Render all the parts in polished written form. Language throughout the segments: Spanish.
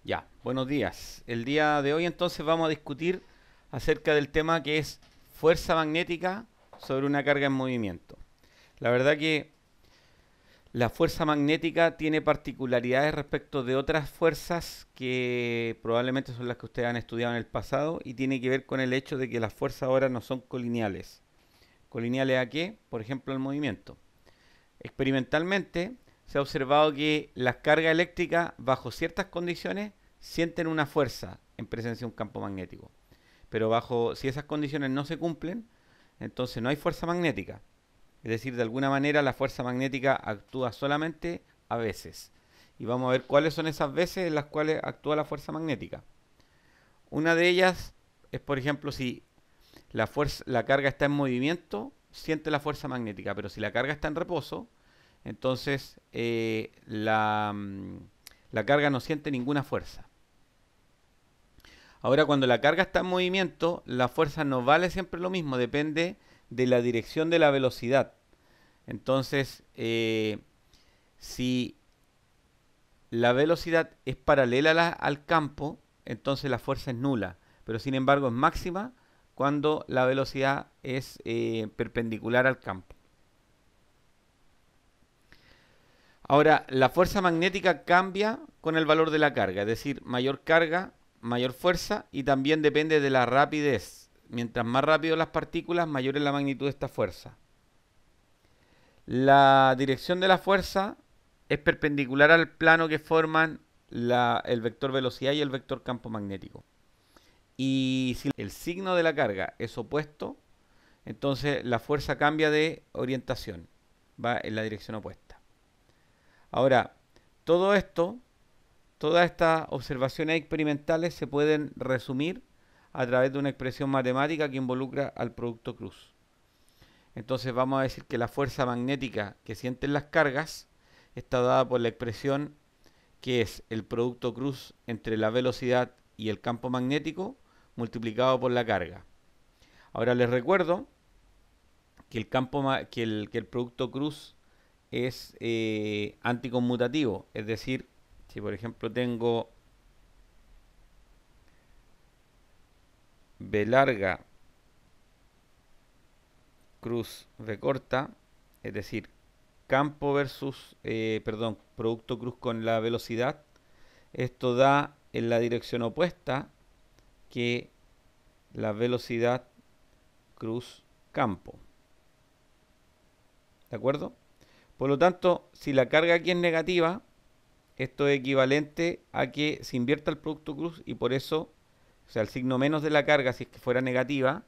Ya, buenos días. El día de hoy entonces vamos a discutir acerca del tema que es fuerza magnética sobre una carga en movimiento. La verdad que la fuerza magnética tiene particularidades respecto de otras fuerzas que probablemente son las que ustedes han estudiado en el pasado y tiene que ver con el hecho de que las fuerzas ahora no son colineales. ¿Colineales a qué? Por ejemplo, al movimiento. Experimentalmente se ha observado que las cargas eléctricas bajo ciertas condiciones sienten una fuerza en presencia de un campo magnético. Pero si esas condiciones no se cumplen, entonces no hay fuerza magnética. Es decir, de alguna manera la fuerza magnética actúa solamente a veces. Y vamos a ver cuáles son esas veces en las cuales actúa la fuerza magnética. Una de ellas es, por ejemplo, si la carga está en movimiento, siente la fuerza magnética, pero si la carga está en reposo, entonces la carga no siente ninguna fuerza. Ahora, cuando la carga está en movimiento, la fuerza no vale siempre lo mismo, depende de la dirección de la velocidad. Entonces, si la velocidad es paralela al campo, entonces la fuerza es nula, pero sin embargo es máxima cuando la velocidad es perpendicular al campo. Ahora, la fuerza magnética cambia con el valor de la carga, es decir, mayor carga, mayor fuerza, y también depende de la rapidez. Mientras más rápido las partículas, mayor es la magnitud de esta fuerza. La dirección de la fuerza es perpendicular al plano que forman el vector velocidad y el vector campo magnético. Y si el signo de la carga es opuesto, entonces la fuerza cambia de orientación, va en la dirección opuesta. Ahora, todas estas observaciones experimentales se pueden resumir a través de una expresión matemática que involucra al producto Cruz. Entonces vamos a decir que la fuerza magnética que sienten las cargas está dada por la expresión que es el producto Cruz entre la velocidad y el campo magnético multiplicado por la carga. Ahora les recuerdo que el producto Cruz es anticonmutativo, es decir, si por ejemplo tengo B larga cruz V corta, es decir, campo versus, producto cruz con la velocidad, esto da en la dirección opuesta que la velocidad cruz campo. ¿De acuerdo? Por lo tanto, si la carga aquí es negativa, esto es equivalente a que se invierta el producto cruz y por eso, o sea, el signo menos de la carga, si es que fuera negativa,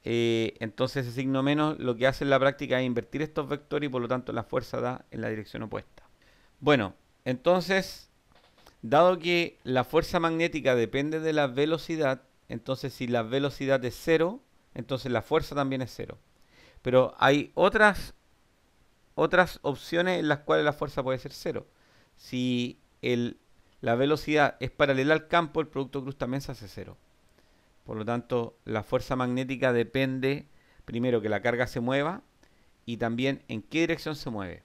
entonces ese signo menos lo que hace en la práctica es invertir estos vectores y por lo tanto la fuerza da en la dirección opuesta. Bueno, entonces, dado que la fuerza magnética depende de la velocidad, entonces si la velocidad es cero, entonces la fuerza también es cero. Pero hay otras opciones en las cuales la fuerza puede ser cero. Si la velocidad es paralela al campo, el producto cruz también se hace cero. Por lo tanto, la fuerza magnética depende, primero, que la carga se mueva y también en qué dirección se mueve.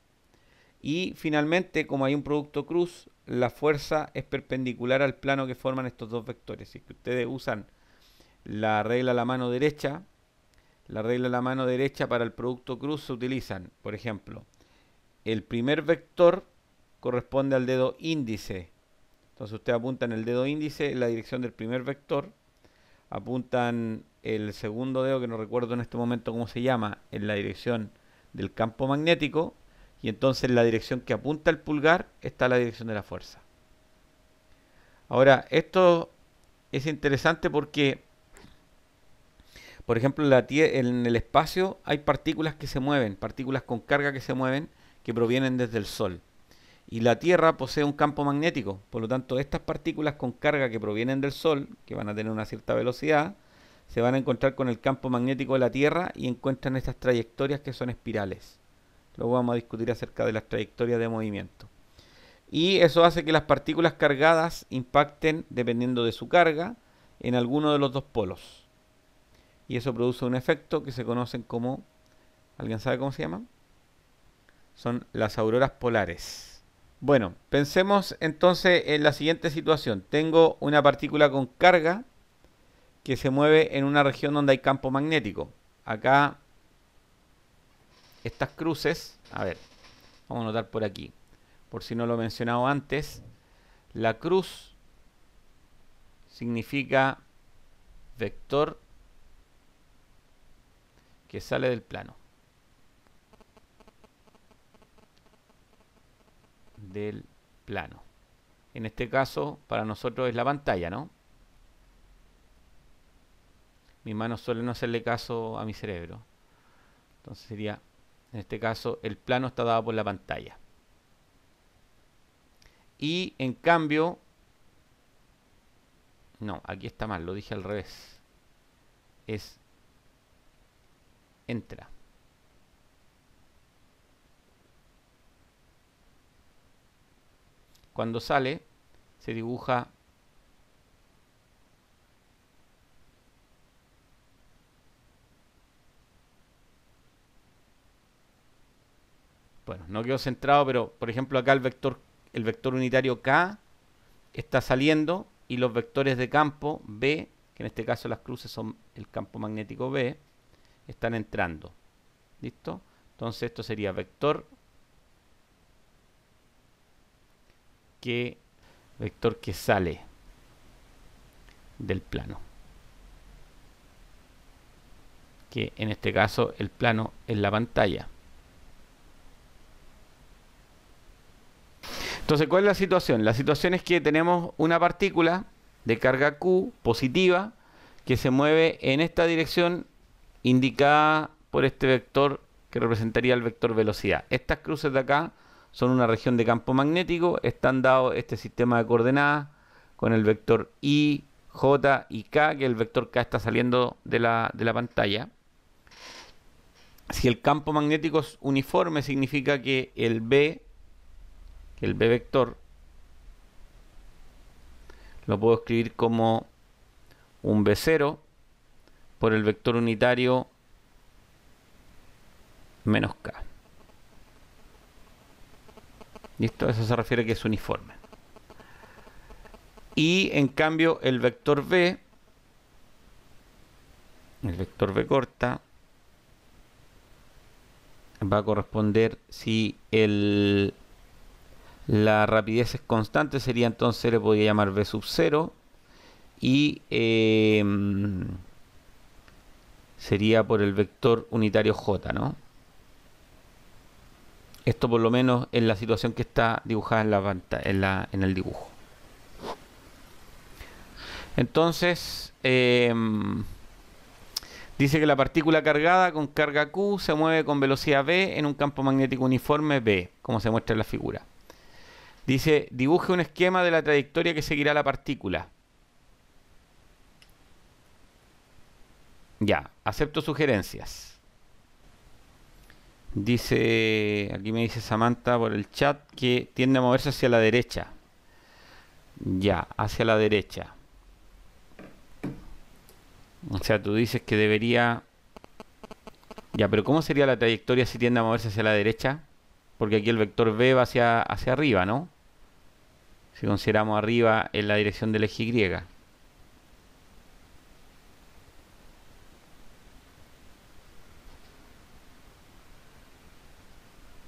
Y finalmente, como hay un producto cruz, la fuerza es perpendicular al plano que forman estos dos vectores. Si es que ustedes usan la regla a la mano derecha, para el producto cruz se utilizan, por ejemplo, el primer vector corresponde al dedo índice. Entonces ustedes apuntan el dedo índice en la dirección del primer vector, apuntan el segundo dedo, que no recuerdo en este momento cómo se llama, en la dirección del campo magnético, y entonces en la dirección que apunta el pulgar está la dirección de la fuerza. Ahora, esto es interesante porque, por ejemplo, en el espacio hay partículas que se mueven, partículas con carga que se mueven, que provienen desde el Sol. Y la Tierra posee un campo magnético, por lo tanto estas partículas con carga que provienen del Sol, que van a tener una cierta velocidad, se van a encontrar con el campo magnético de la Tierra y encuentran estas trayectorias que son espirales. Luego vamos a discutir acerca de las trayectorias de movimiento. Y eso hace que las partículas cargadas impacten, dependiendo de su carga, en alguno de los dos polos. Y eso produce un efecto que se conocen como... ¿Alguien sabe cómo se llaman? Son las auroras polares. Bueno, pensemos entonces en la siguiente situación. Tengo una partícula con carga que se mueve en una región donde hay campo magnético. Acá, estas cruces, a ver, vamos a anotar por aquí, por si no lo he mencionado antes. La cruz significa vector que sale del plano. Del plano. En este caso, para nosotros es la pantalla, ¿no? Mis manos suelen no hacerle caso a mi cerebro. Entonces sería, en este caso, el plano está dado por la pantalla. Y en cambio, no, aquí está mal, lo dije al revés. Es entra. Cuando sale, se dibuja bueno, no quedó centrado, pero por ejemplo acá el vector unitario K está saliendo y los vectores de campo B, que en este caso las cruces son el campo magnético B, están entrando. ¿Listo? Entonces esto sería vector que sale del plano. Que en este caso el plano es la pantalla. Entonces, ¿cuál es la situación? La situación es que tenemos una partícula de carga Q positiva que se mueve en esta dirección indicada por este vector que representaría el vector velocidad. Estas cruces de acá son una región de campo magnético, están dados este sistema de coordenadas con el vector I, J y K, que el vector K está saliendo de la pantalla. Si el campo magnético es uniforme, significa que el B vector lo puedo escribir como un B0 por el vector unitario menos K. ¿Listo? Eso se refiere a que es uniforme. Y en cambio el vector B corta, va a corresponder si la rapidez es constante, sería entonces, le podría llamar V sub 0 y sería por el vector unitario J, ¿no? Esto por lo menos en la situación que está dibujada en la pantalla, en el dibujo. Entonces, dice que la partícula cargada con carga Q se mueve con velocidad V en un campo magnético uniforme V, como se muestra en la figura. Dice, dibuje un esquema de la trayectoria que seguirá la partícula. Ya, acepto sugerencias. Dice, aquí me dice Samantha por el chat que tiende a moverse hacia la derecha. Ya, hacia la derecha. O sea, tú dices que debería... Ya, pero ¿cómo sería la trayectoria si tiende a moverse hacia la derecha? Porque aquí el vector V va hacia arriba, ¿no? Si consideramos arriba en la dirección del eje Y.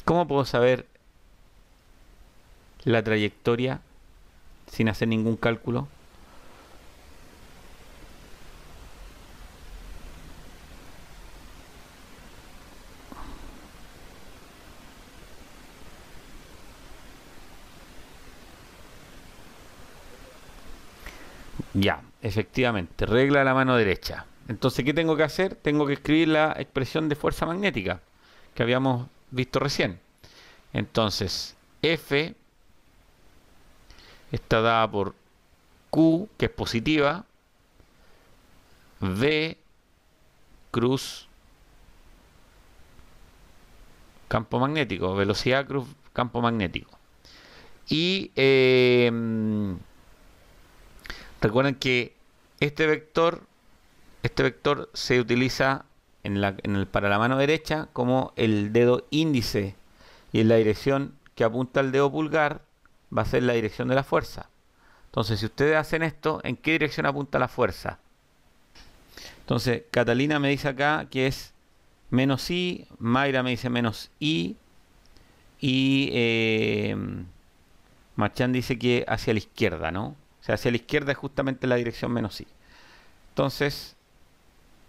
¿Cómo puedo saber la trayectoria sin hacer ningún cálculo? Ya, efectivamente, regla de la mano derecha. Entonces, ¿qué tengo que hacer? Tengo que escribir la expresión de fuerza magnética que habíamos visto recién. Entonces, F está dada por Q, que es positiva, V, cruz, campo magnético, velocidad cruz, campo magnético. Y recuerden que este vector se utiliza para la mano derecha como el dedo índice, y en la dirección que apunta el dedo pulgar va a ser la dirección de la fuerza. Entonces, si ustedes hacen esto, ¿en qué dirección apunta la fuerza? Entonces, Catalina me dice acá que es menos I, Mayra me dice menos I, y Marchand dice que hacia la izquierda, ¿no? O sea, hacia la izquierda es justamente la dirección menos I. Entonces,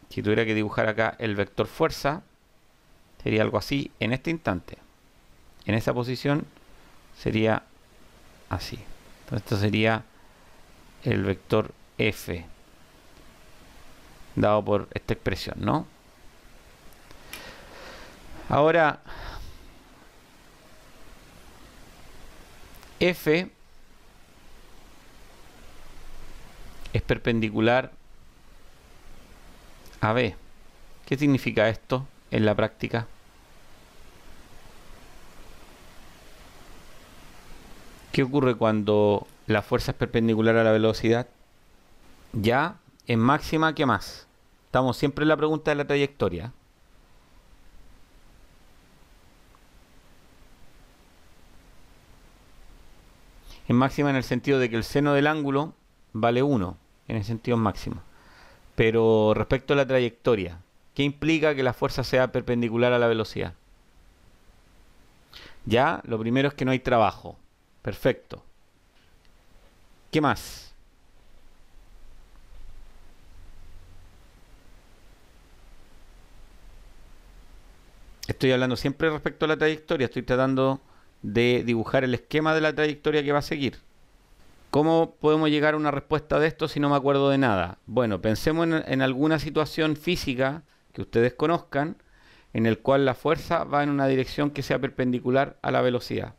si tuviera que dibujar acá el vector fuerza, sería algo así en este instante. En esa posición sería así. Entonces, esto sería el vector F, dado por esta expresión, ¿no? Ahora, F es perpendicular a B. ¿Qué significa esto en la práctica? ¿Qué ocurre cuando la fuerza es perpendicular a la velocidad? Ya en máxima, ¿qué más? Estamos siempre en la pregunta de la trayectoria. En máxima en el sentido de que el seno del ángulo vale 1, en el sentido máximo. Pero respecto a la trayectoria, ¿qué implica que la fuerza sea perpendicular a la velocidad? Ya, lo primero es que no hay trabajo. Perfecto. ¿Qué más? Estoy hablando siempre respecto a la trayectoria. Estoy tratando de dibujar el esquema de la trayectoria que va a seguir. ¿Cómo podemos llegar a una respuesta de esto si no me acuerdo de nada? Bueno, pensemos en alguna situación física que ustedes conozcan, en el cual la fuerza va en una dirección que sea perpendicular a la velocidad.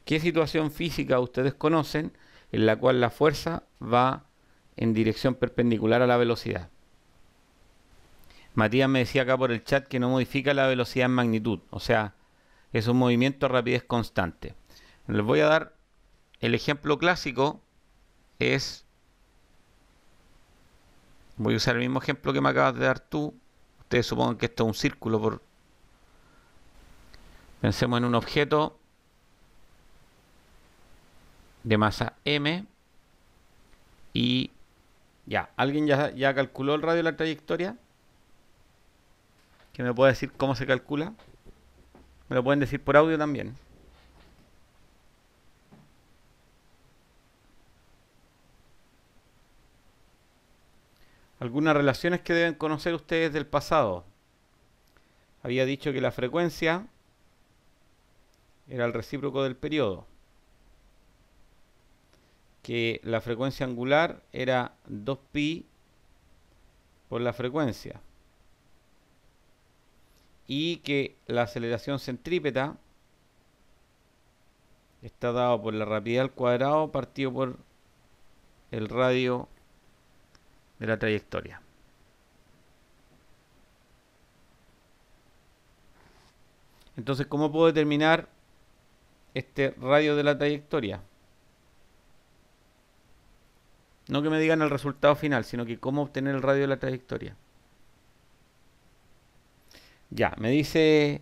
¿Qué situación física ustedes conocen en la cual la fuerza va en dirección perpendicular a la velocidad? Matías me decía acá por el chat que no modifica la velocidad en magnitud, o sea, es un movimiento a rapidez constante. Les voy a dar el ejemplo clásico. Voy a usar el mismo ejemplo que me acabas de dar tú. Ustedes supongan que esto es un círculo. Pensemos en un objeto de masa m y ya. ¿Alguien ya calculó el radio de la trayectoria? ¿Que me puede decir cómo se calcula? Me lo pueden decir por audio también. Algunas relaciones que deben conocer ustedes del pasado. Había dicho que la frecuencia era el recíproco del periodo, que la frecuencia angular era 2pi por la frecuencia, y que la aceleración centrípeta está dado por la rapidez al cuadrado partido por el radio de la trayectoria. Entonces, ¿cómo puedo determinar este radio de la trayectoria? No que me digan el resultado final, sino que cómo obtener el radio de la trayectoria. Ya, me dice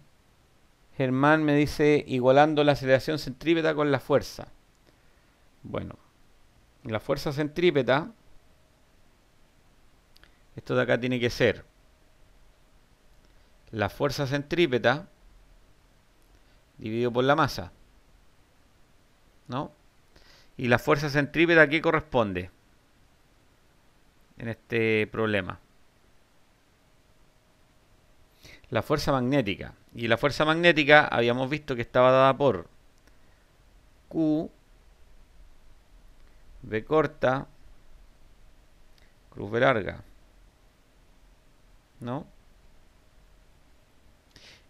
Germán, me dice igualando la aceleración centrípeta con la fuerza. Bueno, la fuerza centrípeta, esto de acá tiene que ser la fuerza centrípeta dividido por la masa, ¿no? Y la fuerza centrípeta, ¿a qué corresponde en este problema? La fuerza magnética. Y la fuerza magnética habíamos visto que estaba dada por Q, V corta, cruz V larga, ¿no?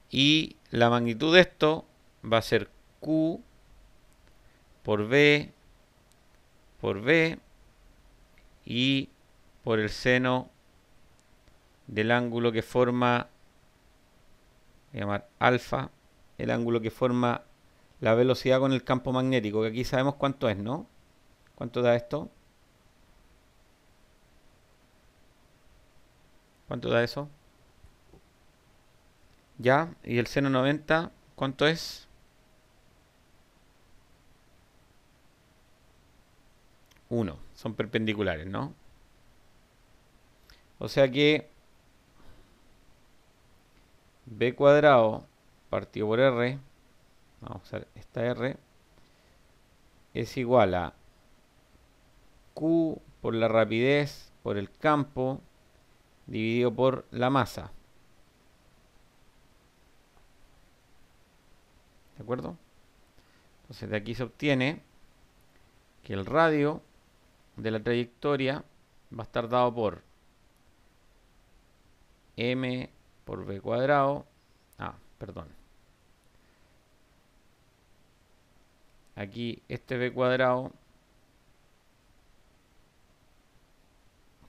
Y la magnitud de esto va a ser Q por V y por el seno del ángulo que forma, voy a llamar alfa, el ángulo que forma la velocidad con el campo magnético, que aquí sabemos cuánto es, ¿no? ¿Cuánto da esto? ¿Cuánto da eso? Ya, y el seno 90, ¿cuánto es? 1. Son perpendiculares, ¿no? O sea que b cuadrado partido por r, vamos a usar esta r, es igual a q por la rapidez por el campo dividido por la masa. ¿De acuerdo? Entonces de aquí se obtiene que el radio de la trayectoria va a estar dado por m por b cuadrado. Perdón. Aquí este b cuadrado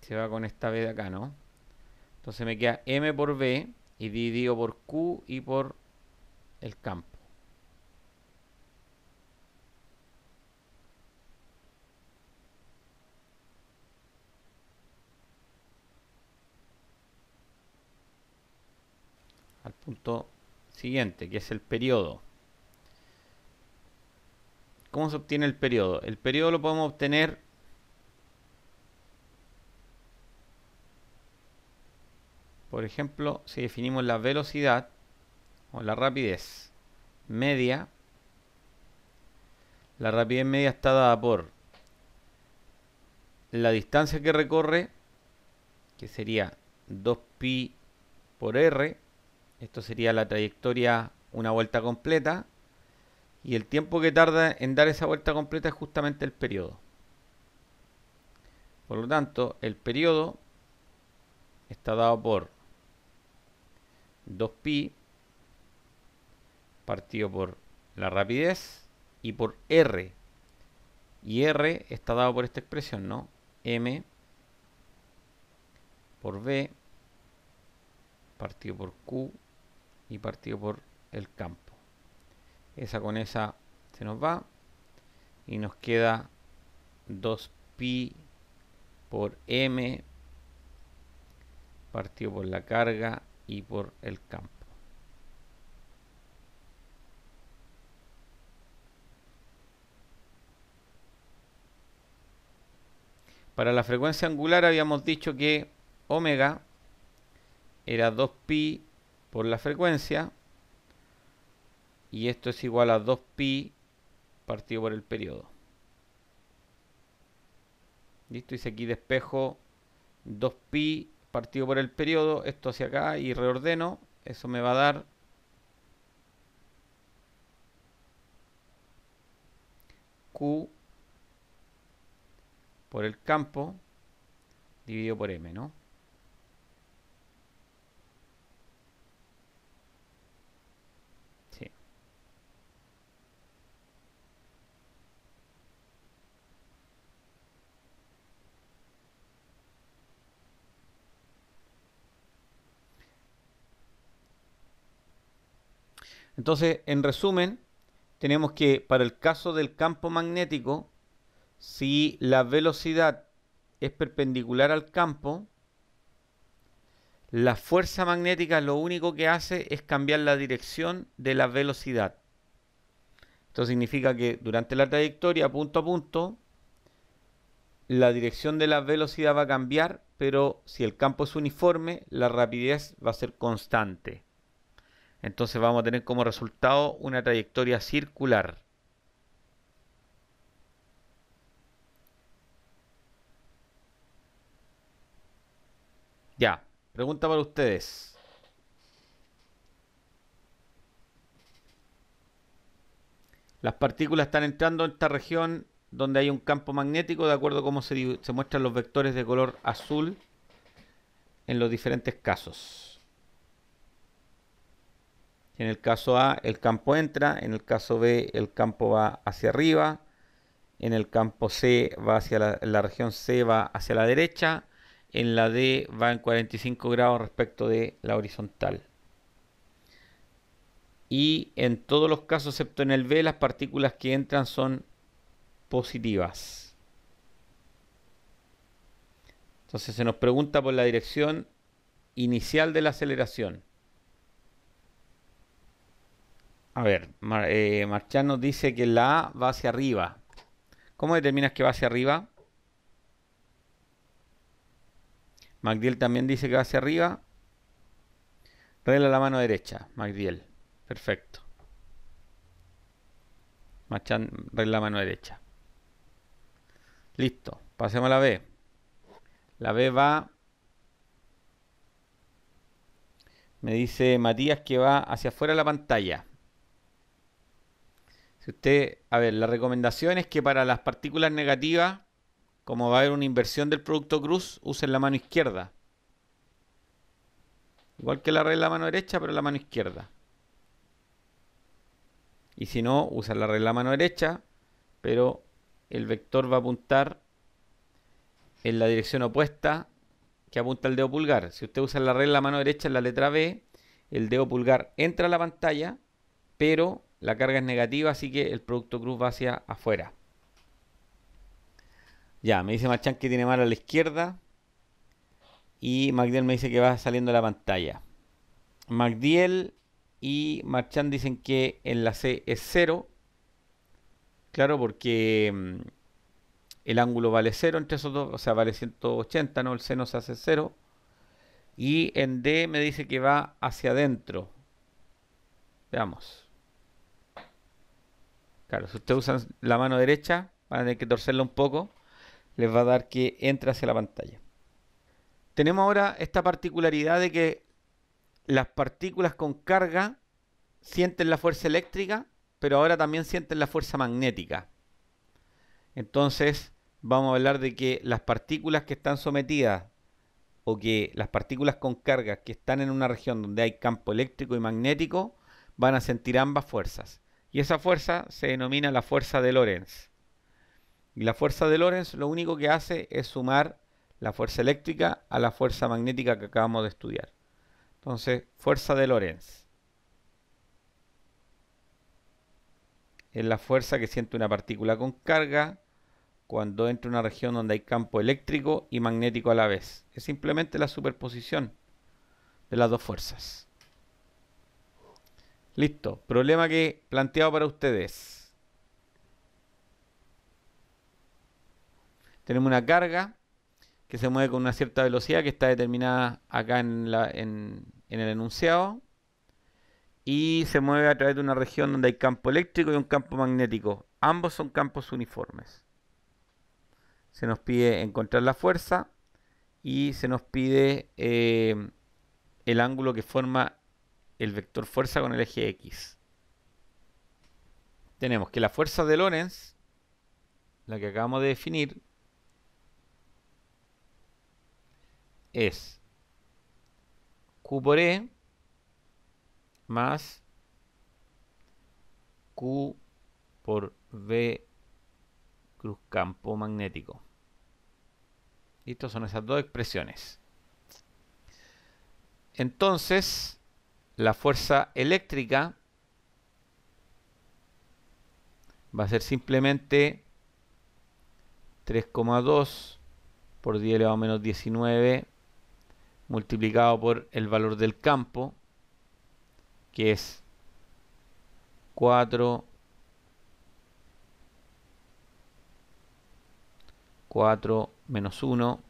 se va con esta b de acá, ¿no? Entonces me queda m por b y dividido por q y por el campo. Al punto siguiente, que es el periodo. ¿Cómo se obtiene el periodo? El periodo lo podemos obtener por ejemplo, si definimos la velocidad o la rapidez media, la rapidez media está dada por la distancia que recorre, que sería 2pi por r, esto sería la trayectoria una vuelta completa, y el tiempo que tarda en dar esa vuelta completa es justamente el periodo. Por lo tanto, el periodo está dado por 2pi partido por la rapidez y por r. Y r está dado por esta expresión, ¿no? M por b partido por q y partido por el campo. Esa con esa se nos va y nos queda 2pi por m partido por la carga y por el campo. Para la frecuencia angular habíamos dicho que omega era 2pi por la frecuencia y esto es igual a 2pi partido por el periodo. ¿Listo? Y si aquí despejo 2pi partido por el periodo, esto hacia acá y reordeno, eso me va a dar q por el campo dividido por m, ¿no? Sí. Entonces, en resumen, tenemos que para el caso del campo magnético, si la velocidad es perpendicular al campo, la fuerza magnética lo único que hace es cambiar la dirección de la velocidad. Esto significa que durante la trayectoria, punto a punto, la dirección de la velocidad va a cambiar, pero si el campo es uniforme, la rapidez va a ser constante. Entonces vamos a tener como resultado una trayectoria circular. Ya, pregunta para ustedes. Las partículas están entrando en esta región donde hay un campo magnético, de acuerdo a cómo se muestran los vectores de color azul en los diferentes casos. En el caso A, el campo entra, en el caso B, el campo va hacia arriba, en el campo C va hacia la región C va hacia la derecha, en la D va en 45 grados respecto de la horizontal. Y en todos los casos, excepto en el B, las partículas que entran son positivas. Entonces se nos pregunta por la dirección inicial de la aceleración. A ver, Marchand nos dice que la A va hacia arriba. ¿Cómo determinas que va hacia arriba? MacDiel también dice que va hacia arriba. Regla la mano derecha, MacDiel. Perfecto. Marchand, regla la mano derecha. Listo. Pasemos a la B. La B va... Me dice Matías que va hacia afuera de la pantalla. Si usted... A ver, la recomendación es que para las partículas negativas, como va a haber una inversión del producto cruz, usen la mano izquierda. Igual que la regla de la mano derecha, pero la mano izquierda. Y si no, usan la regla de la mano derecha, pero el vector va a apuntar en la dirección opuesta que apunta el dedo pulgar. Si usted usa la regla de la mano derecha en la letra B, el dedo pulgar entra a la pantalla, pero la carga es negativa, así que el producto cruz va hacia afuera. Ya, me dice Marchand que tiene mal a la izquierda. Y MacDiel me dice que va saliendo de la pantalla. MacDiel y Marchand dicen que en la C es 0. Claro, porque el ángulo vale 0 entre esos dos, o sea, vale 180, ¿no? El seno se hace 0. Y en D me dice que va hacia adentro. Veamos. Claro, si ustedes usan la mano derecha, van a tener que torcerla un poco. Les va a dar que entra hacia la pantalla. Tenemos ahora esta particularidad de que las partículas con carga sienten la fuerza eléctrica, pero ahora también sienten la fuerza magnética. Entonces, vamos a hablar de que las partículas que están sometidas o que las partículas con carga que están en una región donde hay campo eléctrico y magnético van a sentir ambas fuerzas. Y esa fuerza se denomina la fuerza de Lorentz. Y la fuerza de Lorentz lo único que hace es sumar la fuerza eléctrica a la fuerza magnética que acabamos de estudiar. Entonces, fuerza de Lorentz es la fuerza que siente una partícula con carga cuando entra en una región donde hay campo eléctrico y magnético a la vez. Es simplemente la superposición de las dos fuerzas. Listo. Problema que he planteado para ustedes. Tenemos una carga que se mueve con una cierta velocidad que está determinada acá en el enunciado. Y se mueve a través de una región donde hay campo eléctrico y un campo magnético. Ambos son campos uniformes. Se nos pide encontrar la fuerza y se nos pide el ángulo que forma el vector fuerza con el eje X. Tenemos que la fuerza de Lorentz, la que acabamos de definir, es Q por E más Q por V cruz campo magnético. Y estas son esas dos expresiones. Entonces, la fuerza eléctrica va a ser simplemente 3,2 por 10 elevado a menos 19 multiplicado por el valor del campo, que es 4 menos 1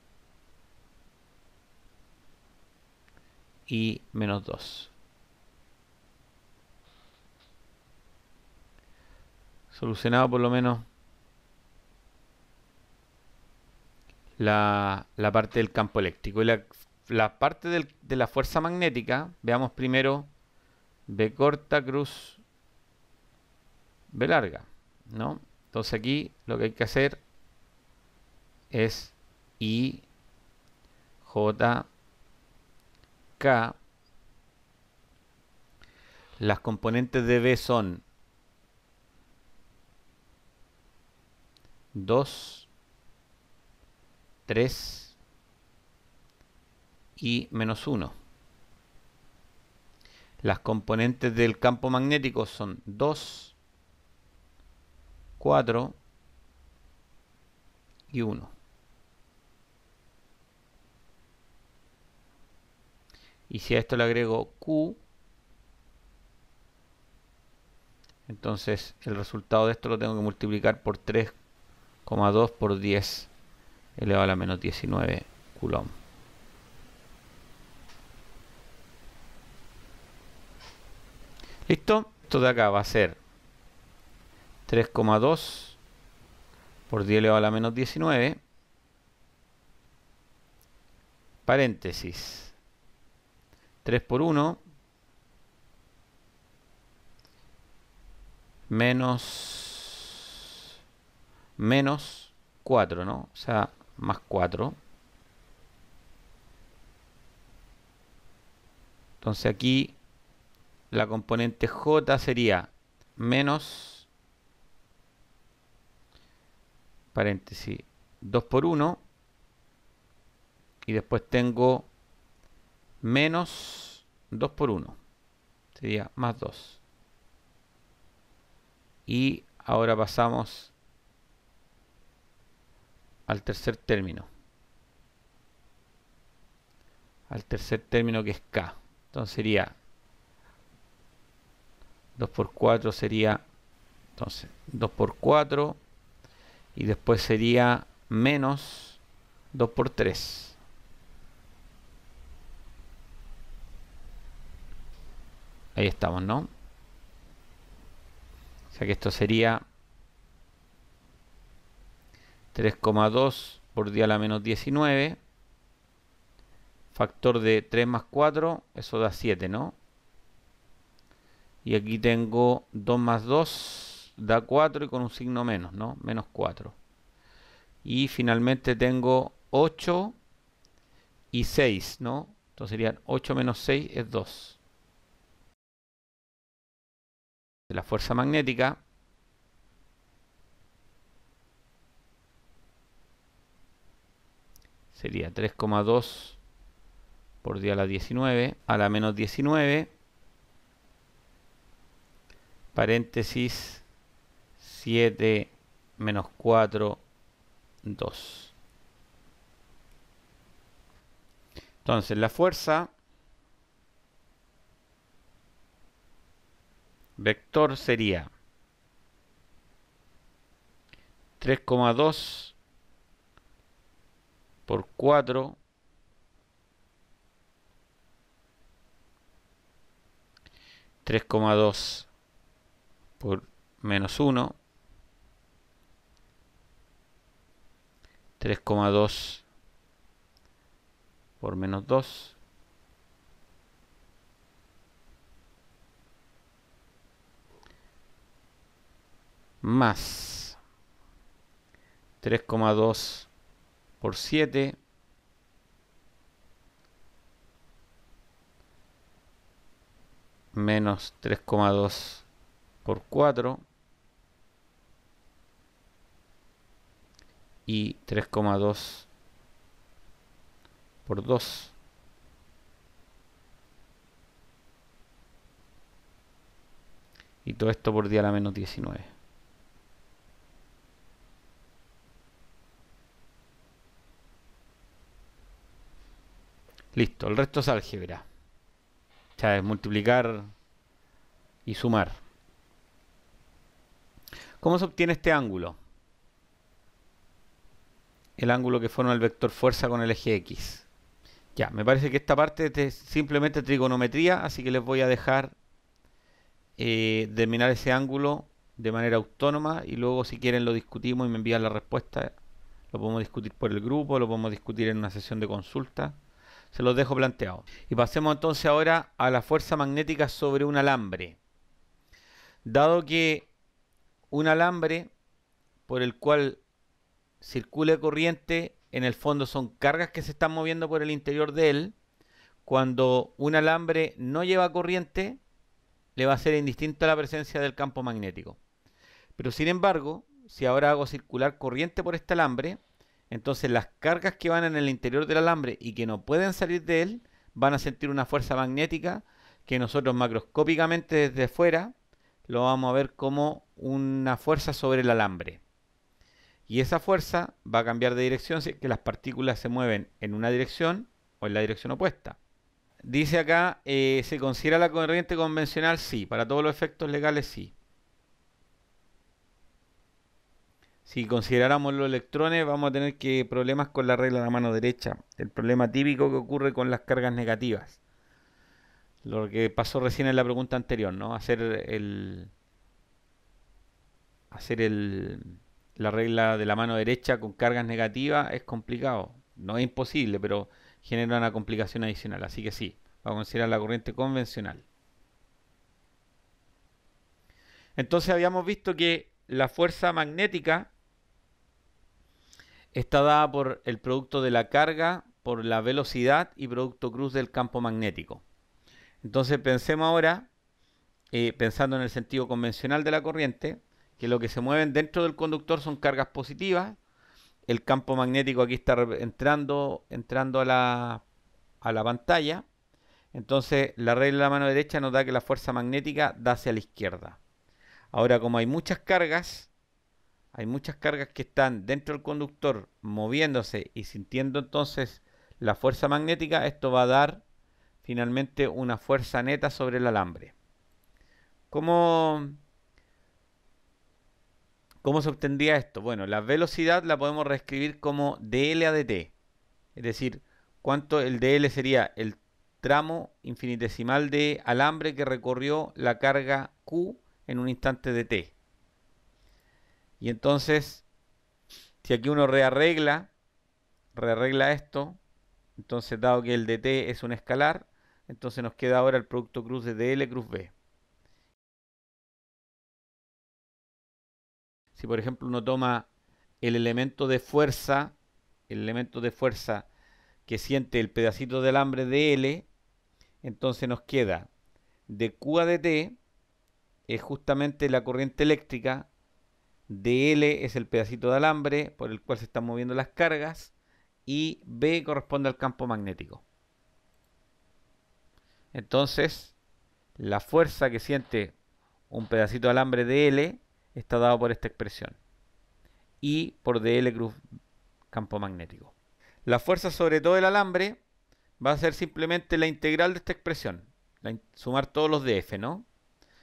y menos 2. Solucionado por lo menos la parte del campo eléctrico. Y la parte de la fuerza magnética, veamos primero B corta cruz B larga, ¿no? Entonces aquí lo que hay que hacer es I, J, K. Las componentes de B son 2, 3 y menos 1. Las componentes del campo magnético son 2, 4 y 1. Y si a esto le agrego Q, entonces el resultado de esto lo tengo que multiplicar por 3,2 por 10 elevado a la menos 19 Coulomb. ¿Listo? Esto de acá va a ser 3,2 por 10 elevado a la menos 19, paréntesis, 3 por 1, menos 4, ¿no? O sea, más 4. Entonces aquí la componente J sería menos, paréntesis, 2 por 1. Y después tengo menos 2 por 1. Sería más 2. Y ahora pasamos al tercer término. Al tercer término, que es K. Entonces sería 2 por 4 sería, entonces, 2 por 4. Y después sería menos 2 por 3. Ahí estamos, ¿no? O sea que esto sería 3,2 por 10 a la menos 19. Factor de 3 más 4, eso da 7, ¿no? Y aquí tengo 2 más 2, da 4 y con un signo menos, ¿no? Menos 4. Y finalmente tengo 8 y 6, ¿no? Entonces serían 8 menos 6 es 2. De la fuerza magnética sería 3,2 por 10 a la 19 a la menos 19, paréntesis, 7 menos 4, 2. Entonces la fuerza vector sería 3,2 por 4 3,2 por menos 1, 3,2 por menos 2, más 3,2 por 7, menos 3,2 por 4 y 3,2 por 2. Y todo esto por 10 a la menos 19. Listo, el resto es álgebra. O sea, es multiplicar y sumar. ¿Cómo se obtiene este ángulo? El ángulo que forma el vector fuerza con el eje X. Ya, me parece que esta parte es simplemente trigonometría, así que les voy a dejar determinar ese ángulo de manera autónoma y luego si quieren lo discutimos y me envían la respuesta. Lo podemos discutir por el grupo, lo podemos discutir en una sesión de consulta. Se los dejo planteado. Y pasemos entonces ahora a la fuerza magnética sobre un alambre. Dado que un alambre por el cual circula corriente, en el fondo son cargas que se están moviendo por el interior de él, cuando un alambre no lleva corriente, le va a ser indistinta la presencia del campo magnético. Pero sin embargo, si ahora hago circular corriente por este alambre, entonces las cargas que van en el interior del alambre y que no pueden salir de él, van a sentir una fuerza magnética que nosotros macroscópicamente desde fuera lo vamos a ver como una fuerza sobre el alambre. Y esa fuerza va a cambiar de dirección si es que las partículas se mueven en una dirección o en la dirección opuesta. Dice acá, ¿se considera la corriente convencional? Sí, para todos los efectos legales sí. Si consideráramos los electrones, vamos a tener problemas con la regla de la mano derecha. El problema típico que ocurre con las cargas negativas. Lo que pasó recién en la pregunta anterior, ¿no? La regla de la mano derecha con cargas negativas es complicado. No es imposible, pero genera una complicación adicional. Así que sí, vamos a considerar la corriente convencional. Entonces habíamos visto que la fuerza magnética está dada por el producto de la carga, por la velocidad y producto cruz del campo magnético. Entonces pensemos ahora, pensando en el sentido convencional de la corriente, que lo que se mueven dentro del conductor son cargas positivas. El campo magnético aquí está entrando a la pantalla. Entonces la regla de la mano derecha nos da que la fuerza magnética da hacia la izquierda. Ahora, como hay muchas cargas que están dentro del conductor moviéndose y sintiendo entonces la fuerza magnética, esto va a dar finalmente una fuerza neta sobre el alambre. ¿Cómo se obtendría esto? Bueno, la velocidad la podemos reescribir como dl a dt. Es decir, cuánto el dl sería el tramo infinitesimal de alambre que recorrió la carga Q en un instante de t. Y entonces, si aquí uno rearregla esto, entonces dado que el dt es un escalar, entonces nos queda ahora el producto cruz de dl cruz b. Si por ejemplo uno toma el elemento de fuerza que siente el pedacito de alambre dl, entonces nos queda de Q a dt es justamente la corriente eléctrica, dl es el pedacito de alambre por el cual se están moviendo las cargas y B corresponde al campo magnético. Entonces, la fuerza que siente un pedacito de alambre dl está dado por esta expresión. I por dl cruz campo magnético. La fuerza sobre todo el alambre va a ser simplemente la integral de esta expresión. Sumar todos los df, ¿no?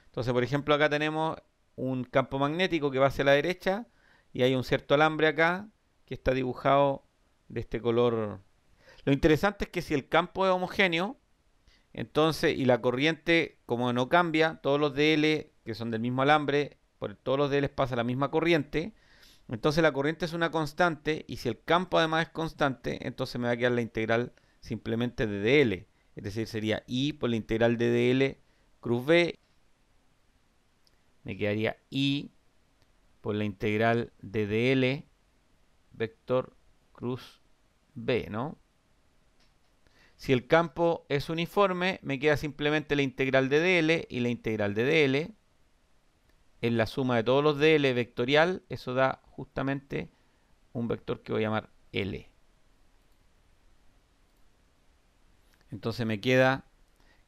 Entonces, por ejemplo, acá tenemos un campo magnético que va hacia la derecha y hay un cierto alambre acá que está dibujado de este color. Lo interesante es que si el campo es homogéneo, entonces, y la corriente, como no cambia, todos los dl que son del mismo alambre, por todos los dl pasa la misma corriente, entonces la corriente es una constante y si el campo además es constante, entonces me va a quedar la integral simplemente de dl, es decir, sería I por la integral de dl cruz b, me quedaría I por la integral de dl vector cruz b, ¿no? Si el campo es uniforme, me queda simplemente la integral de dl y la integral de dl en la suma de todos los dl vectorial, eso da justamente un vector que voy a llamar L. Entonces me queda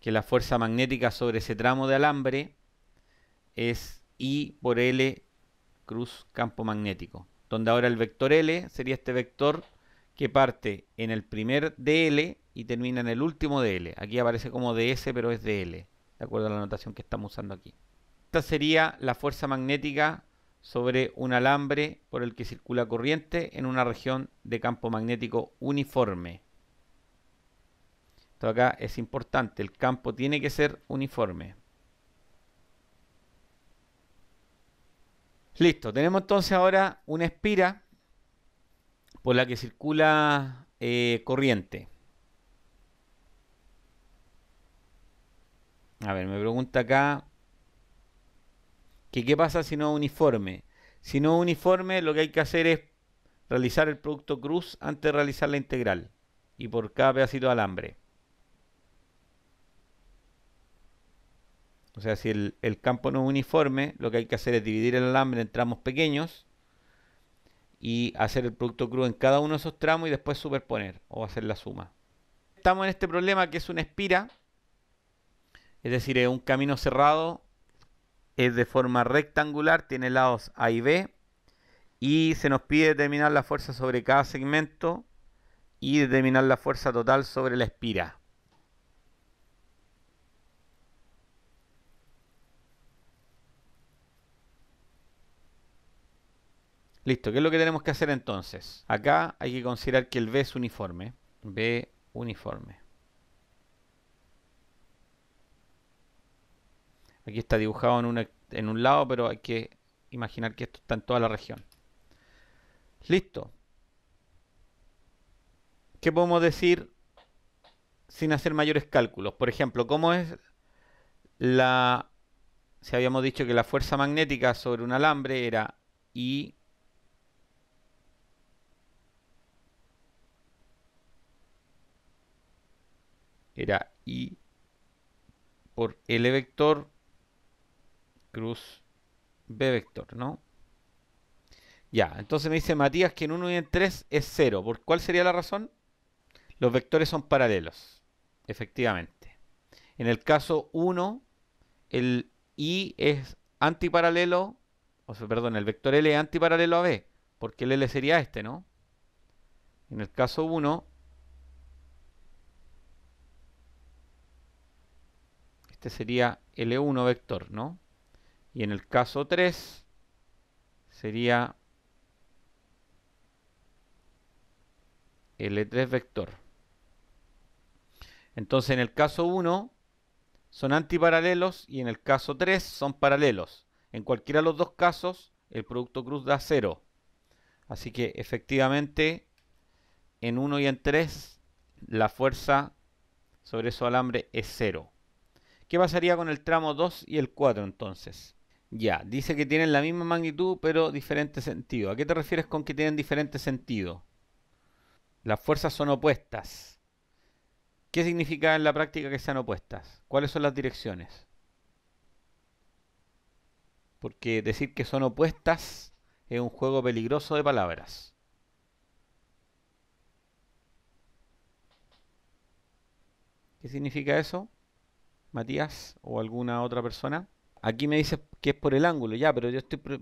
que la fuerza magnética sobre ese tramo de alambre es I por L cruz campo magnético, donde ahora el vector L sería este vector que parte en el primer dl y termina en el último dl. Aquí aparece como ds, pero es dl, de acuerdo a la notación que estamos usando aquí. Esta sería la fuerza magnética sobre un alambre por el que circula corriente en una región de campo magnético uniforme. Esto acá es importante, el campo tiene que ser uniforme. Listo, tenemos entonces ahora una espira por la que circula corriente. A ver, me pregunta acá que qué pasa si no es uniforme. Si no es uniforme, lo que hay que hacer es realizar el producto cruz antes de realizar la integral. Y por cada pedacito de alambre. O sea, si el campo no es uniforme, lo que hay que hacer es dividir el alambre en tramos pequeños y hacer el producto cruz en cada uno de esos tramos y después superponer o hacer la suma. Estamos en este problema que es una espira Es decir, es un camino cerrado, es de forma rectangular, tiene lados A y B, y se nos pide determinar la fuerza sobre cada segmento y determinar la fuerza total sobre la espira. Listo, ¿qué es lo que tenemos que hacer entonces? Acá hay que considerar que el B es uniforme. B uniforme. Aquí está dibujado en un lado, pero hay que imaginar que esto está en toda la región. Listo. ¿Qué podemos decir sin hacer mayores cálculos? Por ejemplo, ¿cómo es la... Si habíamos dicho que la fuerza magnética sobre un alambre era I por L vector cruz B vector, ¿no? Ya, entonces me dice Matías que en 1 y en 3 es 0. ¿Por cuál sería la razón? Los vectores son paralelos, efectivamente. En el caso 1, el I es antiparalelo, o sea, perdón, el vector L es antiparalelo a B, porque el L sería este, ¿no? En el caso 1, este sería L1 vector, ¿no? Y en el caso 3 sería L3 vector. Entonces en el caso 1 son antiparalelos y en el caso 3 son paralelos. En cualquiera de los dos casos el producto cruz da 0. Así que efectivamente en 1 y en 3 la fuerza sobre esos alambres es 0. ¿Qué pasaría con el tramo 2 y el 4 entonces? Ya, dice que tienen la misma magnitud pero diferente sentido. ¿A qué te refieres con que tienen diferente sentido? Las fuerzas son opuestas. ¿Qué significa en la práctica que sean opuestas? ¿Cuáles son las direcciones? Porque decir que son opuestas es un juego peligroso de palabras. ¿Qué significa eso, Matías o alguna otra persona? Aquí me dice que es por el ángulo, ya, pero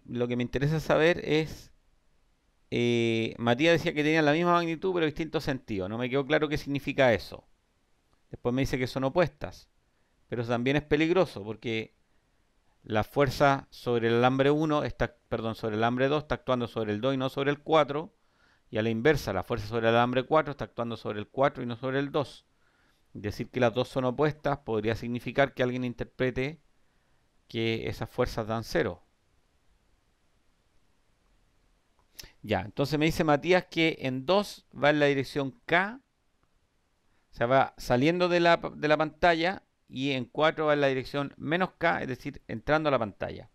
lo que me interesa saber es, Matías decía que tenían la misma magnitud pero distinto sentido. No me quedó claro qué significa eso. Después me dice que son opuestas, pero eso también es peligroso porque la fuerza sobre el alambre 1 está, perdón, sobre el alambre 2 está actuando sobre el 2 y no sobre el 4, y a la inversa, la fuerza sobre el alambre 4 está actuando sobre el 4 y no sobre el 2. Decir que las dos son opuestas podría significar que alguien interprete que esas fuerzas dan 0. Ya, entonces me dice Matías que en 2 va en la dirección K, o sea, va saliendo de la pantalla, y en 4 va en la dirección menos K, es decir, entrando a la pantalla,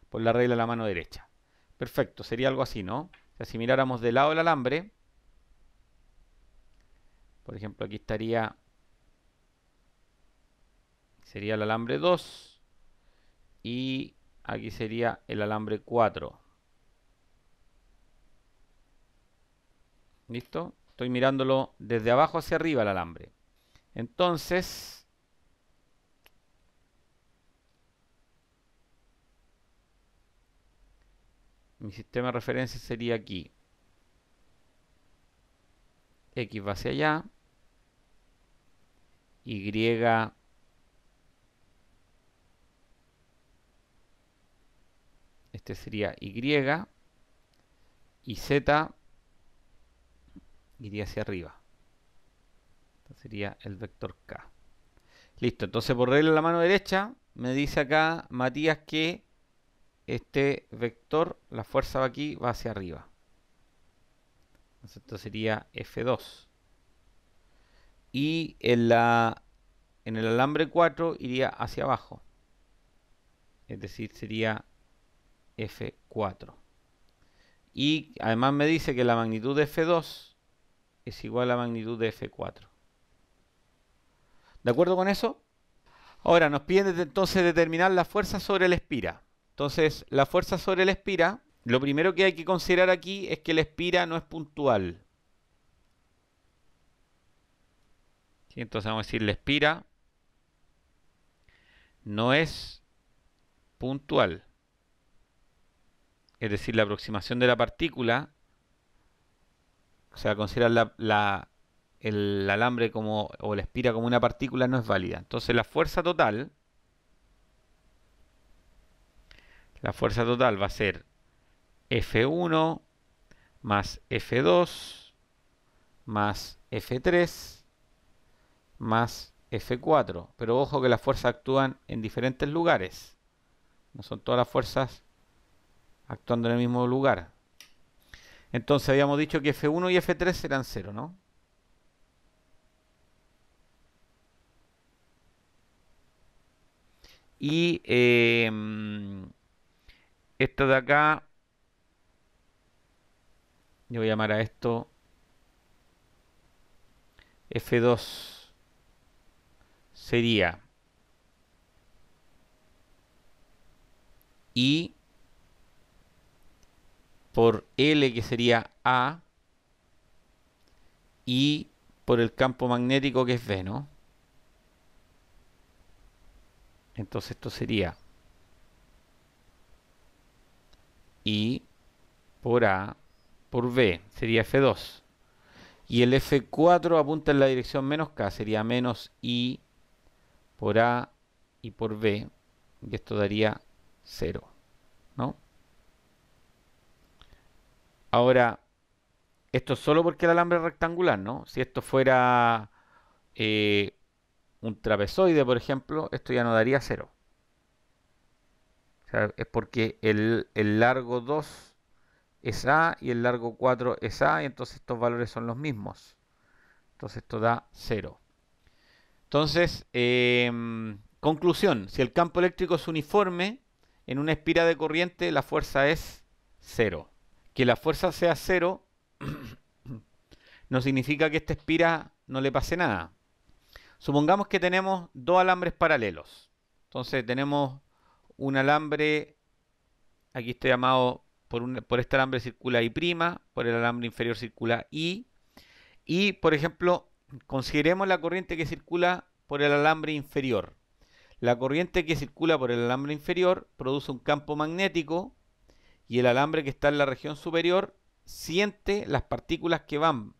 por la regla de la mano derecha. Perfecto, sería algo así, ¿no? O sea, si miráramos del lado del alambre, por ejemplo, aquí sería el alambre 2 y aquí sería el alambre 4. ¿Listo? Estoy mirándolo desde abajo hacia arriba el alambre. Entonces, mi sistema de referencia sería aquí. X va hacia allá. Y, este sería Y. Y Z iría hacia arriba. Este sería el vector K. Listo, entonces por regla de la mano derecha, me dice acá Matías que este vector, la fuerza va aquí, va hacia arriba. Entonces esto sería F2. Y en el alambre 4 iría hacia abajo. Es decir, sería F4. Y además me dice que la magnitud de F2 es igual a la magnitud de F4. ¿De acuerdo con eso? Ahora nos piden entonces determinar la fuerza sobre la espira. Entonces, la fuerza sobre la espira, lo primero que hay que considerar aquí es que la espira no es puntual. ¿Sí? Entonces vamos a decir la espira no es puntual. Es decir, la aproximación de la partícula, o sea, considerar el alambre como, o la espira como una partícula no es válida. Entonces la fuerza total va a ser F1 más F2 más F3 más F4. Pero ojo que las fuerzas actúan en diferentes lugares. No son todas las fuerzas actuando en el mismo lugar. Entonces habíamos dicho que F1 y F3 eran 0, ¿no? Y esto de acá, yo voy a llamar a esto F2 sería I por L, que sería A, y por el campo magnético, que es B, ¿no? Entonces esto sería I por A por B, sería F2. Y el F4 apunta en la dirección menos K, sería menos I por A y por B, y esto daría 0, ¿no? Ahora, esto es solo porque el alambre es rectangular, ¿no? Si esto fuera eh, un trapezoide, por ejemplo, esto ya no daría 0. O sea, es porque el largo 2 es A y el largo 4 es A, y entonces estos valores son los mismos. Entonces esto da 0. Entonces, conclusión, si el campo eléctrico es uniforme, en una espira de corriente la fuerza es 0. Que la fuerza sea 0 no significa que esta espira no le pase nada. Supongamos que tenemos dos alambres paralelos. Entonces tenemos un alambre, aquí está llamado, por este alambre circula I', por el alambre inferior circula I, y por ejemplo, consideremos la corriente que circula por el alambre inferior. La corriente que circula por el alambre inferior produce un campo magnético y el alambre que está en la región superior siente las partículas que van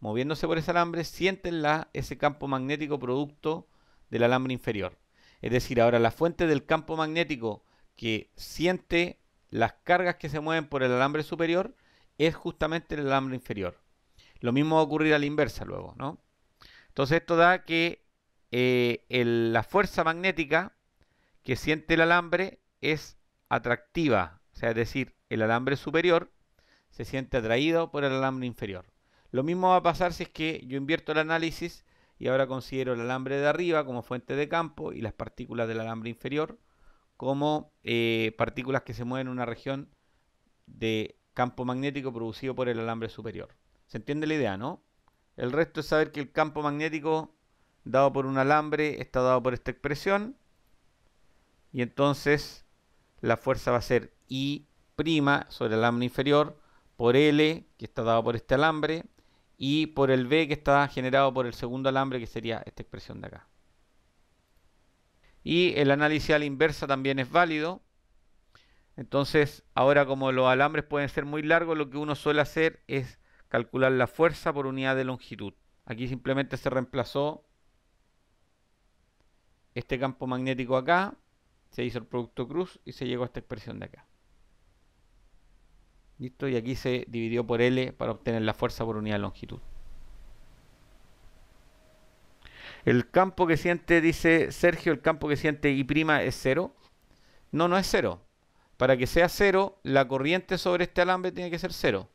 moviéndose por ese alambre, sienten ese campo magnético producto del alambre inferior. Es decir, ahora la fuente del campo magnético que siente las cargas que se mueven por el alambre superior es justamente el alambre inferior. Lo mismo va a ocurrir a la inversa luego, ¿no? Entonces esto da que la fuerza magnética que siente el alambre es atractiva, o sea, es decir, el alambre superior se siente atraído por el alambre inferior. Lo mismo va a pasar si es que yo invierto el análisis y ahora considero el alambre de arriba como fuente de campo y las partículas del alambre inferior como partículas que se mueven en una región de campo magnético producido por el alambre superior. ¿Se entiende la idea, no? El resto es saber que el campo magnético dado por un alambre está dado por esta expresión y entonces la fuerza va a ser I' sobre el alambre inferior por L, que está dado por este alambre, y por el B, que está generado por el segundo alambre, que sería esta expresión de acá. Y el análisis a la inversa también es válido. Entonces, ahora como los alambres pueden ser muy largos, lo que uno suele hacer es calcular la fuerza por unidad de longitud. Aquí simplemente se reemplazó este campo magnético acá, se hizo el producto cruz y se llegó a esta expresión de acá. ¿Listo? Y aquí se dividió por L para obtener la fuerza por unidad de longitud. El campo que siente, dice Sergio, el campo que siente I' es 0. No, no es 0. Para que sea 0, la corriente sobre este alambre tiene que ser 0.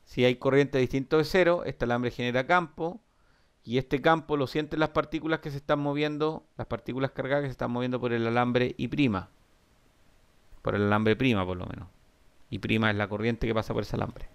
Si hay corriente distinto de 0, este alambre genera campo. Y este campo lo sienten las partículas que se están moviendo, las partículas cargadas que se están moviendo por el alambre I'. Por el alambre prima, por lo menos. I' es la corriente que pasa por ese alambre.